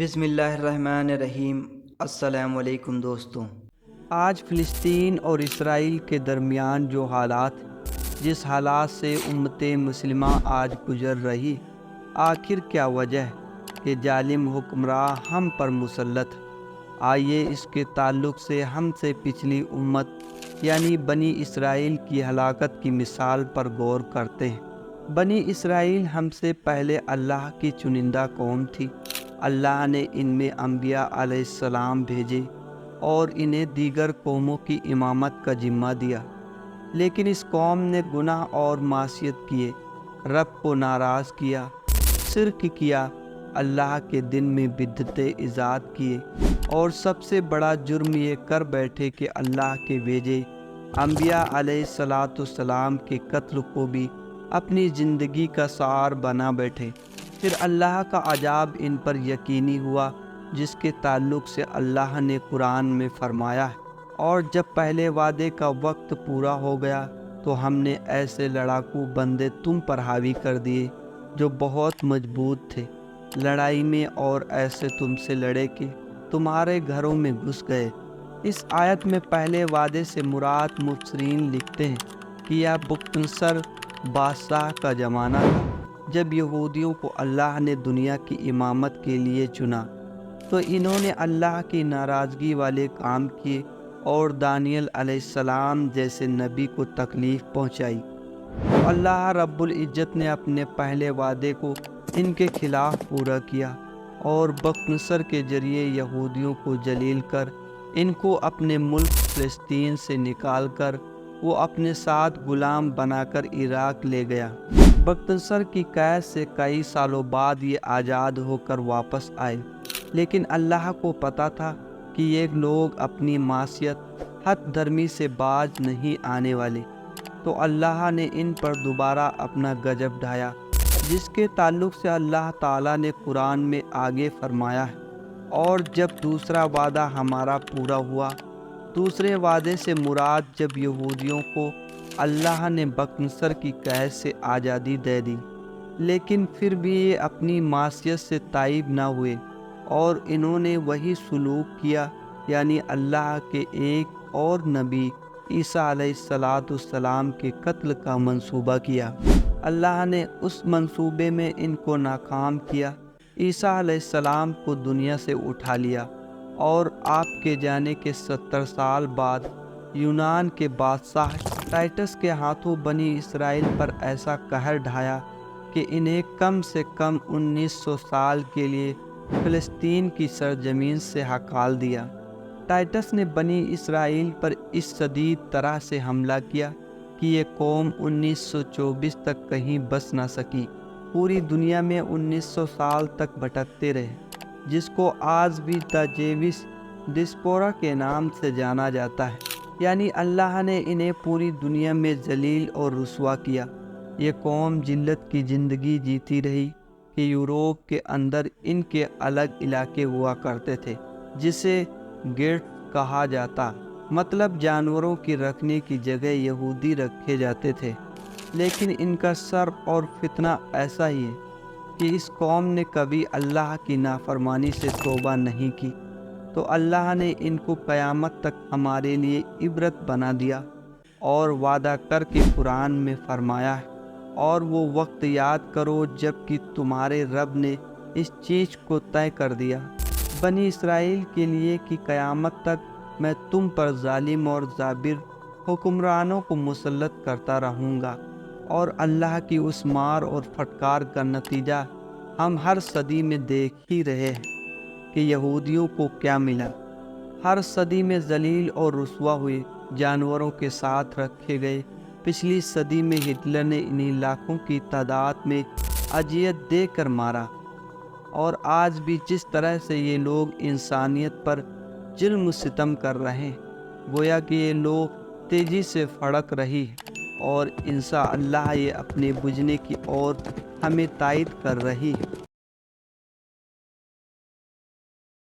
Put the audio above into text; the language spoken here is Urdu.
بسم اللہ الرحمن الرحیم۔ السلام علیکم دوستوں۔ آج فلسطین اور اسرائیل کے درمیان جو جس حالات سے امت مسلمہ آج گزر رہی، آخر کیا وجہ ہے کہ ظالم حکمراں ہم پر مسلط؟ آئیے اس کے تعلق سے ہم سے پچھلی امت یعنی بنی اسرائیل کی ہلاکت کی مثال پر غور کرتے ہیں۔ بنی اسرائیل ہم سے پہلے اللہ کی چنندہ قوم تھی۔ اللہ نے ان میں انبیاء علیہ السلام بھیجے اور انہیں دیگر قوموں کی امامت کا ذمہ دیا، لیکن اس قوم نے گناہ اور معصیت کیے، رب کو ناراض کیا، شرک کیا، اللہ کے دن میں بدعتیں ایجاد کیے، اور سب سے بڑا جرم یہ کر بیٹھے کہ اللہ کے بھیجے انبیاء علیہ السلام کے قتل کو بھی اپنی زندگی کا شعار بنا بیٹھے۔ پھر اللہ کا عذاب ان پر یقینی ہوا، جس کے تعلق سے اللہ نے قرآن میں فرمایا ہے، اور جب پہلے وعدے کا وقت پورا ہو گیا تو ہم نے ایسے لڑاکو بندے تم پر حاوی کر دیے جو بہت مضبوط تھے لڑائی میں، اور ایسے تم سے لڑے کہ تمہارے گھروں میں گھس گئے۔ اس آیت میں پہلے وعدے سے مراد مفسرین لکھتے ہیں کہ یہ بخت نصر بادشاہ کا زمانہ تھا، جب یہودیوں کو اللہ نے دنیا کی امامت کے لیے چنا تو انہوں نے اللہ کی ناراضگی والے کام کیے اور دانیال علیہ السلام جیسے نبی کو تکلیف پہنچائی۔ تو اللہ رب العزت نے اپنے پہلے وعدے کو ان کے خلاف پورا کیا اور بخت نصر کے ذریعے یہودیوں کو ذلیل کر ان کو اپنے ملک فلسطین سے نکال کر وہ اپنے ساتھ غلام بنا کر عراق لے گیا۔ بخت نصر کی قید سے کئی سالوں بعد یہ آزاد ہو کر واپس آئے، لیکن اللہ کو پتہ تھا کہ یہ لوگ اپنی معصیت حد درمی سے باز نہیں آنے والے، تو اللہ نے ان پر دوبارہ اپنا غضب ڈھایا، جس کے تعلق سے اللہ تعالیٰ نے قرآن میں آگے فرمایا ہے، اور جب دوسرا وعدہ ہمارا پورا ہوا۔ دوسرے وعدے سے مراد جب یہودیوں کو اللہ نے بخت نصر کی قید سے آزادی دے دی، لیکن پھر بھی یہ اپنی معصیت سے تائب نہ ہوئے اور انہوں نے وہی سلوک کیا، یعنی اللہ کے ایک اور نبی عیسیٰ علیہ السلام کے قتل کا منصوبہ کیا۔ اللہ نے اس منصوبے میں ان کو ناکام کیا، عیسیٰ علیہ السلام کو دنیا سے اٹھا لیا، اور آپ کے جانے کے 70 سال بعد یونان کے بادشاہ ٹائٹس کے ہاتھوں بنی اسرائیل پر ایسا قہر ڈھایا کہ انہیں کم سے کم 1900 سال کے لیے فلسطین کی سرزمین سے ہکال دیا۔ ٹائٹس نے بنی اسرائیل پر اس شدید طرح سے حملہ کیا کہ یہ قوم 1924 تک کہیں بس نہ سکی، پوری دنیا میں 1900 سال تک بھٹکتے رہے، جس کو آج بھی دا جیوس ڈسپورا کے نام سے جانا جاتا ہے، یعنی اللہ نے انہیں پوری دنیا میں ذلیل اور رسوا کیا۔ یہ قوم ذلت کی زندگی جیتی رہی کہ یوروپ کے اندر ان کے الگ علاقے ہوا کرتے تھے، جسے گیٹ کہا جاتا، مطلب جانوروں کی رکھنے کی جگہ یہودی رکھے جاتے تھے۔ لیکن ان کا شر اور فتنہ ایسا ہی ہے کہ اس قوم نے کبھی اللہ کی نافرمانی سے توبہ نہیں کی، تو اللہ نے ان کو قیامت تک ہمارے لیے عبرت بنا دیا، اور وعدہ کر کے قرآن میں فرمایا ہے، اور وہ وقت یاد کرو جب کہ تمہارے رب نے اس چیز کو طے کر دیا بنی اسرائیل کے لیے کہ قیامت تک میں تم پر ظالم اور جابر حکمرانوں کو مسلط کرتا رہوں گا۔ اور اللہ کی اس مار اور پھٹکار کا نتیجہ ہم ہر صدی میں دیکھ ہی رہے ہیں کہ یہودیوں کو کیا ملا۔ ہر صدی میں ذلیل اور رسوا ہوئے، جانوروں کے ساتھ رکھے گئے۔ پچھلی صدی میں ہٹلر نے انہیں لاکھوں کی تعداد میں اذیت دے کر مارا، اور آج بھی جس طرح سے یہ لوگ انسانیت پر ظلم و ستم کر رہے ہیں، گویا کہ یہ لوگ تیزی سے بھڑک رہی ہے، اور انشاءاللہ یہ اپنے بجھنے کی اور ہمیں تائید کر رہی ہے۔